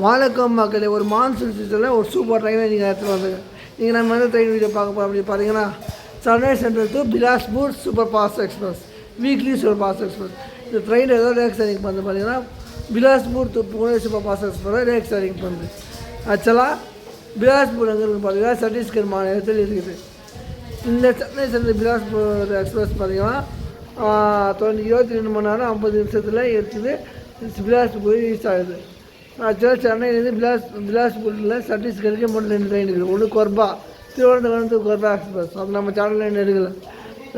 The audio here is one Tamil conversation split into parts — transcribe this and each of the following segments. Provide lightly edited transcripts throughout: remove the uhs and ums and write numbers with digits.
வணக்கம் மக்களே, ஒரு மான்சூன் சீசனில் ஒரு சூப்பர் ட்ரெயினை நீங்கள் எடுத்துகிட்டு வந்துங்க. நீங்கள் நம்ம வந்து ட்ரெயின் வீடியோ பார்க்க போகிறோம். அப்படி பார்த்தீங்கன்னா Chennai central to Bilaspur super fast express, weekly super fast express. இந்த ட்ரெயின் ஏதோ ரேக் சரிங் பண்ணுது பார்த்தீங்கன்னா Bilaspur to Pune super fast express rack சரிங் பண்ணுது. ஆக்சுவலாக பிலாஸ்பூர் எங்கே இருக்குது பார்த்தீங்கன்னா சத்தீஸ்கர் மாநிலத்தில் இருக்குது. இந்த சென்னை சென்ட்ரல் பிலாஸ்பூர் எக்ஸ்பிரஸ் பார்த்தீங்கன்னா 22 மணி நேரம் 50 நிமிஷத்தில் இருக்குது. பிலாஸ்பூர் ரீச் ஆகுது. ஆக்சுவலாக சென்னையிலேருந்து பிலாஸ்பூரில் சத்தீஸ்கருக்கு மட்டும் 2 ட்ரெயின் இருக்குது. ஒன்று கொர்பா, திருவனந்தபுரம் டு கொர்பா எக்ஸ்பிரஸ், அது நம்ம சேனலில் எடுக்கல.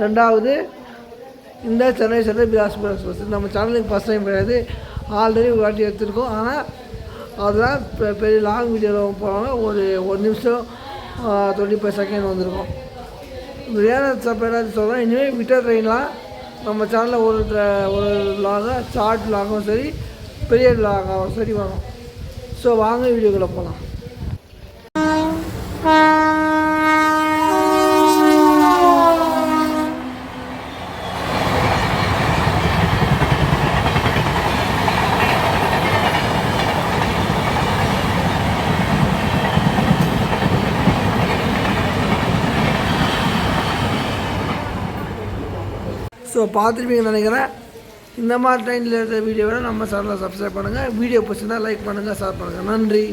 ரெண்டாவது இந்த சென்னை சென்ட்ரல் பிலாஸ்பூர் எக்ஸ்பிரஸ் நம்ம சேனலுக்கு ஃபஸ்ட் டைம் கிடையாது, ஆல்ரெடி ஒரு வாட்டி எடுத்துருக்கோம். ஆனால் அதெல்லாம் பெரிய லாங் வீடியோவில் போகிறாங்க. ஒரு நிமிஷம் 25 செகண்ட் வந்திருக்கும். ஏன்னா செப்பரேட்டாக சொல்கிறேன். இனிமேல் விட்ட ட்ரெயின்லாம் நம்ம சேனலில் ஒரு லாகாக ஷார்ட் லாகவும் சரி, பெரிய லாகாகவும் சரி வரும். ஸோ வாங்க வீடியோக்குள்ளே போகலாம். ஸோ பார்த்துருப்பீங்கன்னு நினைக்கிறேன். இந்த மாதிரி ட்ரெயினில் இருக்கிற வீடியோவை நம்ம சேனலில் சப்ஸ்கிரைப் பண்ணுங்கள். வீடியோ பிடிச்சிருந்தால் லைக் பண்ணுங்கள், ஷேர் பண்ணுங்கள். நன்றி.